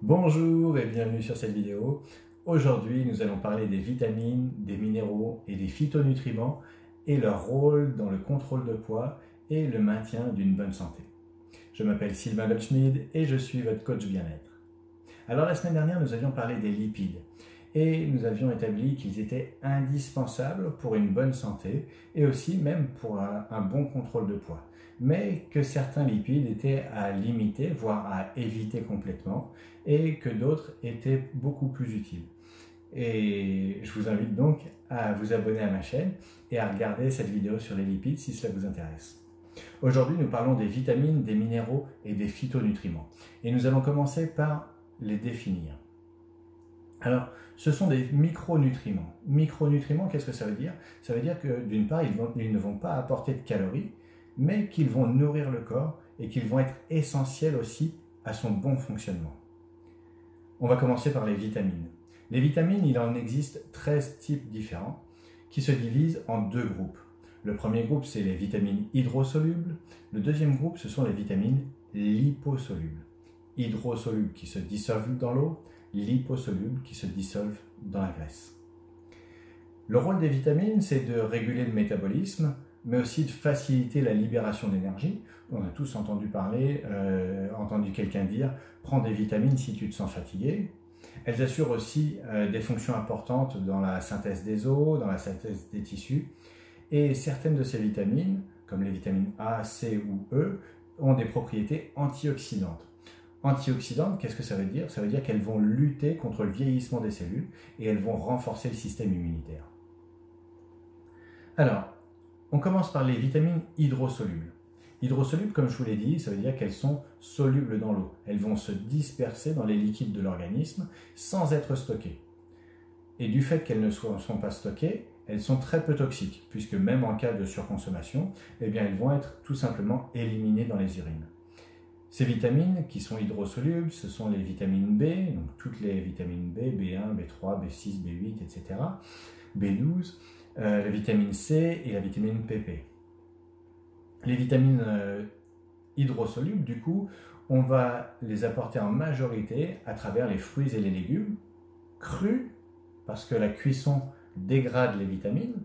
Bonjour et bienvenue sur cette vidéo. Aujourd'hui, nous allons parler des vitamines, des minéraux et des phytonutriments et leur rôle dans le contrôle de poids et le maintien d'une bonne santé. Je m'appelle Sylvain Goldschmidt et je suis votre coach bien-être. Alors la semaine dernière, nous avions parlé des lipides et nous avions établi qu'ils étaient indispensables pour une bonne santé et aussi même pour un bon contrôle de poids. Mais que certains lipides étaient à limiter, voire à éviter complètement, et que d'autres étaient beaucoup plus utiles. Et je vous invite donc à vous abonner à ma chaîne et à regarder cette vidéo sur les lipides si cela vous intéresse. Aujourd'hui, nous parlons des vitamines, des minéraux et des phytonutriments. Et nous allons commencer par les définir. Alors, ce sont des micronutriments. Micronutriments, qu'est-ce que ça veut dire? Ça veut dire que d'une part, ils ne vont pas apporter de calories, mais qu'ils vont nourrir le corps et qu'ils vont être essentiels aussi à son bon fonctionnement. On va commencer par les vitamines. Les vitamines, il en existe 13 types différents qui se divisent en deux groupes. Le premier groupe, c'est les vitamines hydrosolubles. Le deuxième groupe, ce sont les vitamines liposolubles. Hydrosolubles qui se dissolvent dans l'eau, liposolubles qui se dissolvent dans la graisse. Le rôle des vitamines, c'est de réguler le métabolisme, mais aussi de faciliter la libération d'énergie. On a tous entendu parler, entendu quelqu'un dire « prends des vitamines si tu te sens fatigué ». Elles assurent aussi des fonctions importantes dans la synthèse des os, dans la synthèse des tissus. Et certaines de ces vitamines, comme les vitamines A, C ou E, ont des propriétés antioxydantes. Antioxydantes, qu'est-ce que ça veut dire? Ça veut dire qu'elles vont lutter contre le vieillissement des cellules et elles vont renforcer le système immunitaire. Alors, on commence par les vitamines hydrosolubles. Hydrosolubles, comme je vous l'ai dit, ça veut dire qu'elles sont solubles dans l'eau. Elles vont se disperser dans les liquides de l'organisme sans être stockées. Et du fait qu'elles ne sont pas stockées, elles sont très peu toxiques, puisque même en cas de surconsommation, eh bien, elles vont être tout simplement éliminées dans les urines. Ces vitamines qui sont hydrosolubles, ce sont les vitamines B, donc toutes les vitamines B, B1, B3, B6, B8, etc., B12, la vitamine C et la vitamine PP. Les vitamines hydrosolubles, du coup, on va les apporter en majorité à travers les fruits et les légumes, crus, parce que la cuisson dégrade les vitamines.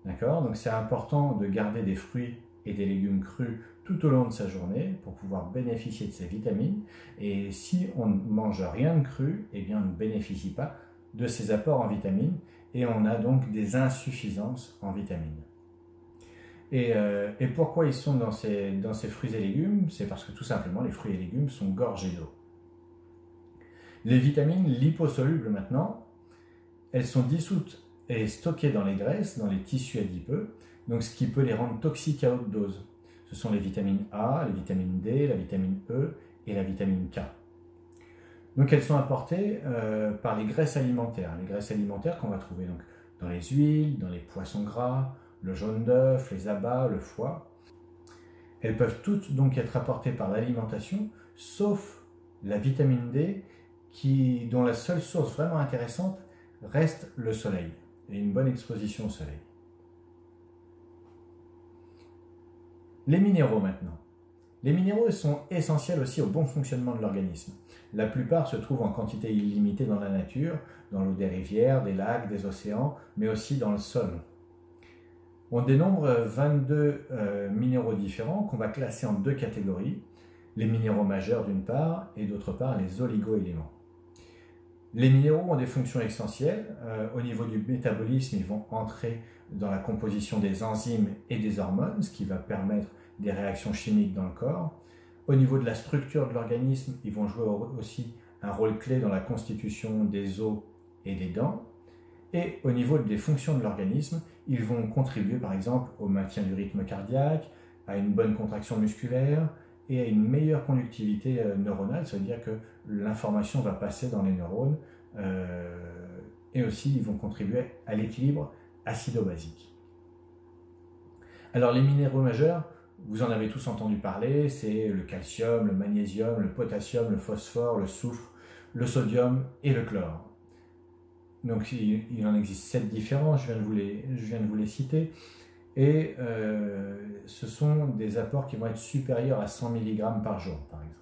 D'accord? Donc c'est important de garder des fruits et des légumes crus tout au long de sa journée pour pouvoir bénéficier de ces vitamines. Et si on ne mange rien de cru, eh bien on ne bénéficie pas de ces apports en vitamines et on a donc des insuffisances en vitamines. Et pourquoi ils sont dans ces fruits et légumes? C'est parce que tout simplement les fruits et légumes sont gorgés d'eau. Les vitamines liposolubles maintenant, elles sont dissoutes et stockées dans les graisses, dans les tissus adipeux, donc ce qui peut les rendre toxiques à haute dose. Ce sont les vitamines A, les vitamines D, la vitamine E et la vitamine K. Donc elles sont apportées par les graisses alimentaires qu'on va trouver donc dans les huiles, dans les poissons gras, le jaune d'œuf, les abats, le foie. Elles peuvent toutes donc être apportées par l'alimentation, sauf la vitamine D, dont la seule source vraiment intéressante reste le soleil et une bonne exposition au soleil. Les minéraux maintenant. Les minéraux sont essentiels aussi au bon fonctionnement de l'organisme. La plupart se trouvent en quantité illimitée dans la nature, dans l'eau des rivières, des lacs, des océans, mais aussi dans le sol. On dénombre 22 minéraux différents qu'on va classer en deux catégories, les minéraux majeurs d'une part et d'autre part les oligo-éléments. Les minéraux ont des fonctions essentielles. Au niveau du métabolisme, ils vont entrer dans la composition des enzymes et des hormones, ce qui va permettre des réactions chimiques dans le corps. Au niveau de la structure de l'organisme, ils vont jouer aussi un rôle clé dans la constitution des os et des dents. Et au niveau des fonctions de l'organisme, ils vont contribuer par exemple au maintien du rythme cardiaque, à une bonne contraction musculaire et à une meilleure conductivité neuronale, ça veut dire que l'information va passer dans les neurones et aussi ils vont contribuer à l'équilibre acido-basique. Alors les minéraux majeurs, vous en avez tous entendu parler, c'est le calcium, le magnésium, le potassium, le phosphore, le soufre, le sodium et le chlore. Donc il en existe 7 différents, je viens de vous les citer. Et ce sont des apports qui vont être supérieurs à 100 mg par jour, par exemple.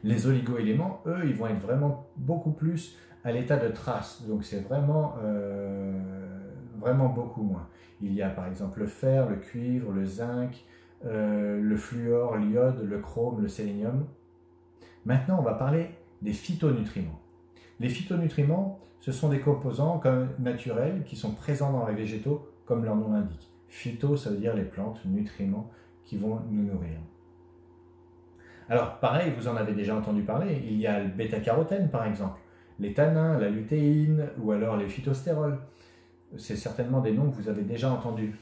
Les oligo-éléments, eux, ils vont être vraiment beaucoup plus à l'état de trace, donc c'est vraiment, vraiment beaucoup moins. Il y a par exemple le fer, le cuivre, le zinc, le fluor, l'iode, le chrome, le sélénium. Maintenant, on va parler des phytonutriments. Les phytonutriments, ce sont des composants naturels qui sont présents dans les végétaux, comme leur nom l'indique. Phyto, ça veut dire les plantes, nutriments qui vont nous nourrir. Alors, pareil, vous en avez déjà entendu parler, il y a le bêta-carotène par exemple, les tannins, la lutéine ou alors les phytostérols. C'est certainement des noms que vous avez déjà entendus.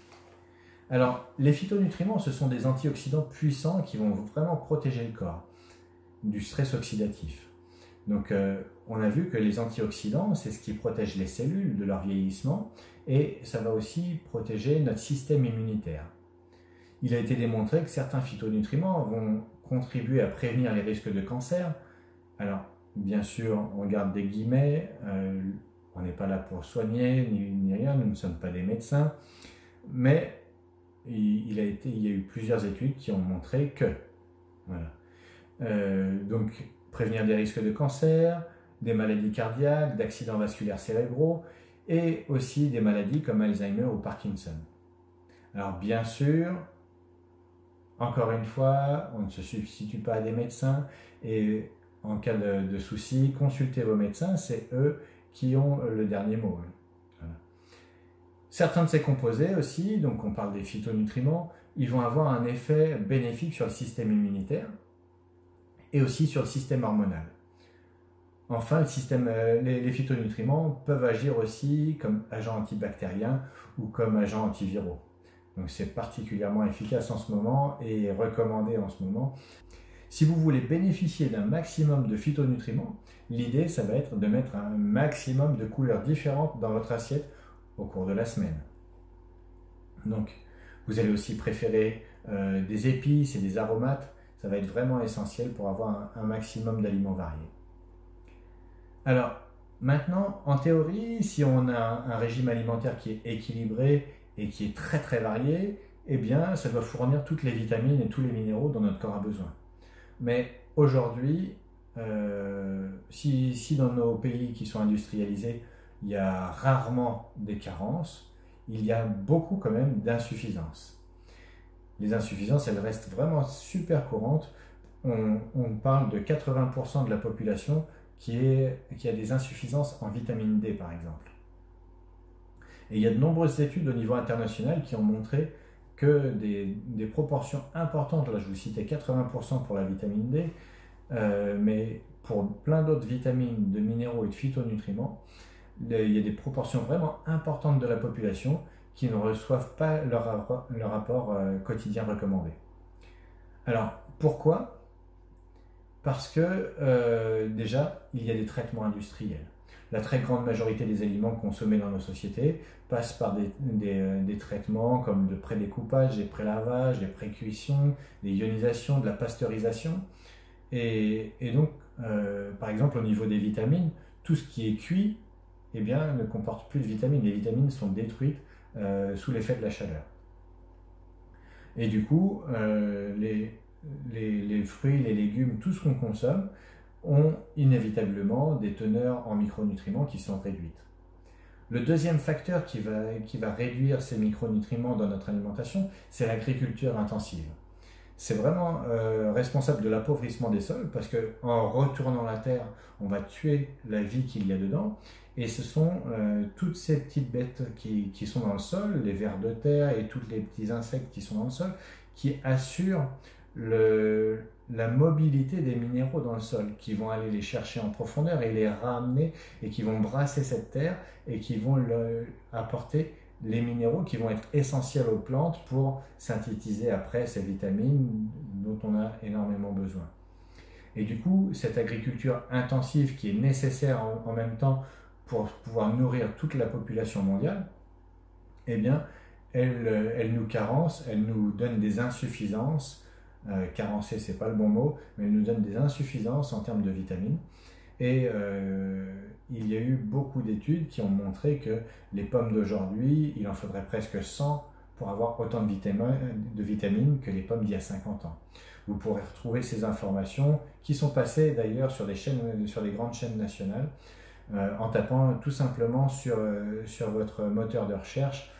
Alors, les phytonutriments, ce sont des antioxydants puissants qui vont vraiment protéger le corps du stress oxydatif. Donc, on a vu que les antioxydants, c'est ce qui protège les cellules de leur vieillissement et ça va aussi protéger notre système immunitaire. Il a été démontré que certains phytonutriments vont contribuer à prévenir les risques de cancer. Alors, bien sûr, on garde des guillemets, on n'est pas là pour soigner ni rien, nous ne sommes pas des médecins, mais il y a eu plusieurs études qui ont montré que, voilà. Donc, prévenir des risques de cancer, des maladies cardiaques, d'accidents vasculaires cérébraux et aussi des maladies comme Alzheimer ou Parkinson. Alors, bien sûr, encore une fois, on ne se substitue pas à des médecins et en cas de souci, consultez vos médecins, c'est eux qui ont le dernier mot. Voilà. Certains de ces composés aussi, donc on parle des phytonutriments, ils vont avoir un effet bénéfique sur le système immunitaire et aussi sur le système hormonal. Enfin, les phytonutriments peuvent agir aussi comme agents antibactériens ou comme agents antiviraux. Donc c'est particulièrement efficace en ce moment et recommandé en ce moment. Si vous voulez bénéficier d'un maximum de phytonutriments, l'idée, ça va être de mettre un maximum de couleurs différentes dans votre assiette au cours de la semaine. Donc, vous allez aussi préférer des épices et des aromates. Ça va être vraiment essentiel pour avoir un maximum d'aliments variés. Alors, maintenant, en théorie, si on a un régime alimentaire qui est équilibré et qui est très très varié, eh bien, ça doit fournir toutes les vitamines et tous les minéraux dont notre corps a besoin. Mais aujourd'hui, si dans nos pays qui sont industrialisés, il y a rarement des carences, il y a beaucoup quand même d'insuffisances. Les insuffisances, elles restent vraiment super courantes. On parle de 80% de la population qui a des insuffisances en vitamine D, par exemple. Et il y a de nombreuses études au niveau international qui ont montré que des proportions importantes, là je vous citais 80% pour la vitamine D, mais pour plein d'autres vitamines, de minéraux et de phytonutriments, il y a des proportions vraiment importantes de la population qui ne reçoivent pas leur apport quotidien recommandé. Alors, pourquoi ? Parce que déjà, il y a des traitements industriels. La très grande majorité des aliments consommés dans nos sociétés passent par des traitements comme de pré-découpage, des pré-lavages, des pré-cuissons, des ionisations, de la pasteurisation. Et donc, par exemple, au niveau des vitamines, tout ce qui est cuit eh bien, ne comporte plus de vitamines. Les vitamines sont détruites sous l'effet de la chaleur. Et du coup, les fruits, les légumes, tout ce qu'on consomme ont inévitablement des teneurs en micronutriments qui sont réduites. Le deuxième facteur qui va réduire ces micronutriments dans notre alimentation, c'est l'agriculture intensive. C'est vraiment responsable de l'appauvrissement des sols parce qu'en retournant la terre, on va tuer la vie qu'il y a dedans. Et ce sont toutes ces petites bêtes qui sont dans le sol, les vers de terre et tous les petits insectes qui sont dans le sol, qui assurent la mobilité des minéraux dans le sol, qui vont aller les chercher en profondeur et les ramener et qui vont brasser cette terre et qui vont apporter les minéraux qui vont être essentiels aux plantes pour synthétiser après ces vitamines dont on a énormément besoin. Et du coup, cette agriculture intensive qui est nécessaire en même temps pour pouvoir nourrir toute la population mondiale, eh bien, elle nous carence, elle nous donne des insuffisances. Carencer, c'est pas le bon mot, mais elle nous donne des insuffisances en termes de vitamines. Et il y a eu beaucoup d'études qui ont montré que les pommes d'aujourd'hui, il en faudrait presque 100 pour avoir autant de vitamines que les pommes d'il y a 50 ans. Vous pourrez retrouver ces informations qui sont passées d'ailleurs sur des grandes chaînes nationales en tapant tout simplement sur votre moteur de recherche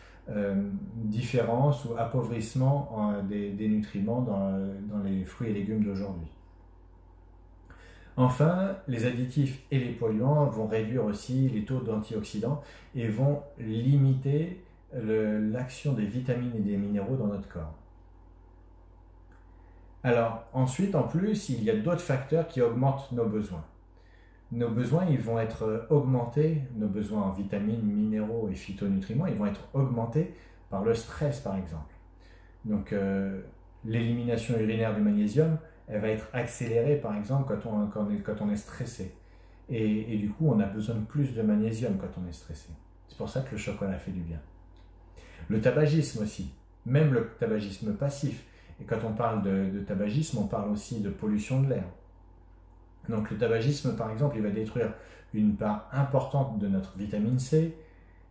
différence ou appauvrissement des nutriments dans les fruits et légumes d'aujourd'hui. Enfin, les additifs et les polluants vont réduire aussi les taux d'antioxydants et vont limiter l'action des vitamines et des minéraux dans notre corps. Alors ensuite, en plus, il y a d'autres facteurs qui augmentent nos besoins. Nos besoins, ils vont être augmentés, nos besoins en vitamines, minéraux et phytonutriments, ils vont être augmentés par le stress par exemple. Donc l'élimination urinaire du magnésium, elle va être accélérée par exemple quand on est stressé. Et du coup, on a besoin de plus de magnésium quand on est stressé. C'est pour ça que le chocolat fait du bien. Le tabagisme aussi, même le tabagisme passif. Et quand on parle de tabagisme, on parle aussi de pollution de l'air. Donc le tabagisme, par exemple, il va détruire une part importante de notre vitamine C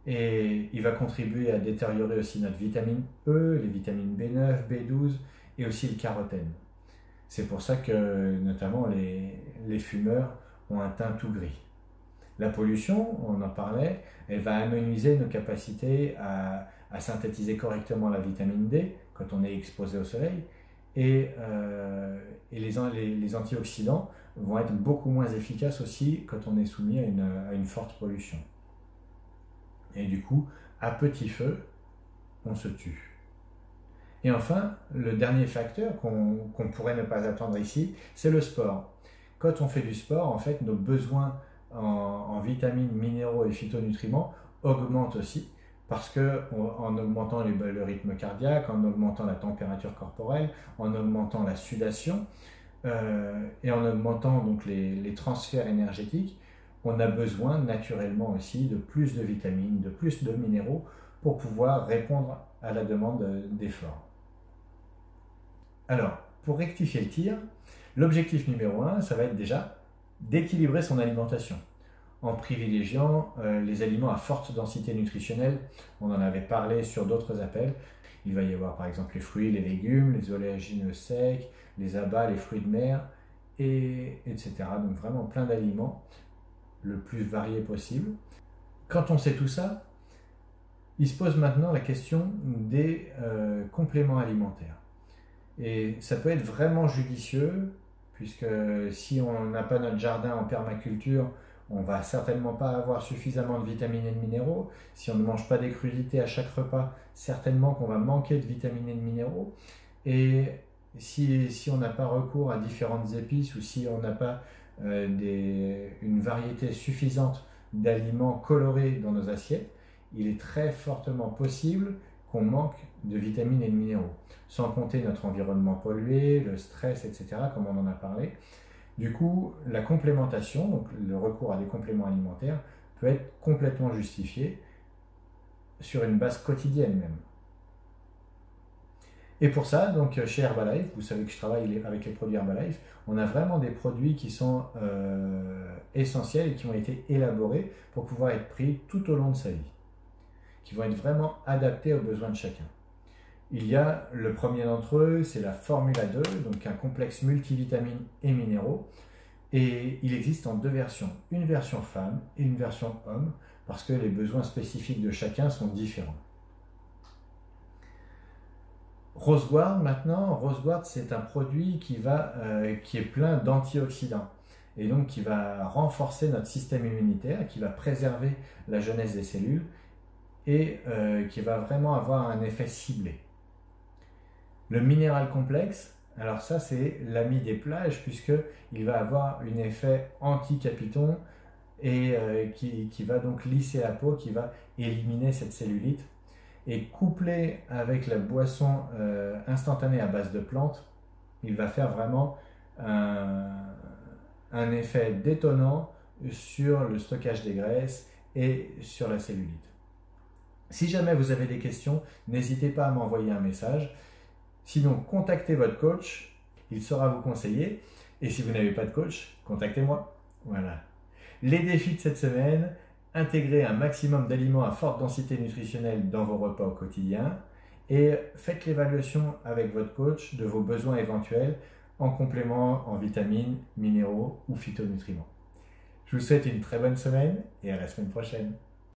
et il va contribuer à détériorer aussi notre vitamine E, les vitamines B9, B12 et aussi le carotène. C'est pour ça que notamment les fumeurs ont un teint tout gris. La pollution, on en parlait, elle va amenuiser nos capacités à synthétiser correctement la vitamine D quand on est exposé au soleil et les antioxydants vont être beaucoup moins efficaces aussi quand on est soumis à une forte pollution. Et du coup, à petit feu, on se tue. Et enfin, le dernier facteur qu'on pourrait ne pas attendre ici, c'est le sport. Quand on fait du sport, en fait, nos besoins en vitamines, minéraux et phytonutriments augmentent aussi parce qu'en augmentant le rythme cardiaque, en augmentant la température corporelle, en augmentant la sudation et en augmentant donc les transferts énergétiques, on a besoin naturellement aussi de plus de vitamines, de plus de minéraux pour pouvoir répondre à la demande d'effort. Alors, pour rectifier le tir, l'objectif numéro 1, ça va être déjà d'équilibrer son alimentation en privilégiant les aliments à forte densité nutritionnelle. On en avait parlé sur d'autres appels. Il va y avoir par exemple les fruits, les légumes, les oléagineux secs, les abats, les fruits de mer, etc. Donc vraiment plein d'aliments, le plus varié possible. Quand on sait tout ça, il se pose maintenant la question des compléments alimentaires. Et ça peut être vraiment judicieux, puisque si on n'a pas notre jardin en permaculture, on ne va certainement pas avoir suffisamment de vitamines et de minéraux. Si on ne mange pas des crudités à chaque repas, certainement qu'on va manquer de vitamines et de minéraux. Et si on n'a pas recours à différentes épices ou si on n'a pas une variété suffisante d'aliments colorés dans nos assiettes, il est très fortement possible qu'on manque de vitamines et de minéraux. Sans compter notre environnement pollué, le stress, etc., comme on en a parlé. Du coup, la complémentation, donc le recours à des compléments alimentaires, peut être complètement justifié sur une base quotidienne même. Et pour ça, donc chez Herbalife, vous savez que je travaille avec les produits Herbalife, on a vraiment des produits qui sont essentiels et qui ont été élaborés pour pouvoir être pris tout au long de sa vie, qui vont être vraiment adaptés aux besoins de chacun. Il y a le premier d'entre eux, c'est la Formula 2, donc un complexe multivitamines et minéraux. Et il existe en deux versions, une version femme et une version homme, parce que les besoins spécifiques de chacun sont différents. Roseguard maintenant, Roseguard c'est un produit qui est plein d'antioxydants et donc qui va renforcer notre système immunitaire, qui va préserver la jeunesse des cellules et qui va vraiment avoir un effet ciblé. Le minéral complexe, alors ça c'est l'ami des plages puisqu'il va avoir un effet anti-capiton et qui va donc lisser la peau, qui va éliminer cette cellulite. Et couplé avec la boisson instantanée à base de plantes, il va faire vraiment un effet détonnant sur le stockage des graisses et sur la cellulite. Si jamais vous avez des questions, n'hésitez pas à m'envoyer un message. Sinon, contactez votre coach, il saura vous conseiller. Et si vous n'avez pas de coach, contactez-moi. Voilà. Les défis de cette semaine: intégrer un maximum d'aliments à forte densité nutritionnelle dans vos repas au quotidien et faites l'évaluation avec votre coach de vos besoins éventuels en complément en vitamines, minéraux ou phytonutriments. Je vous souhaite une très bonne semaine et à la semaine prochaine.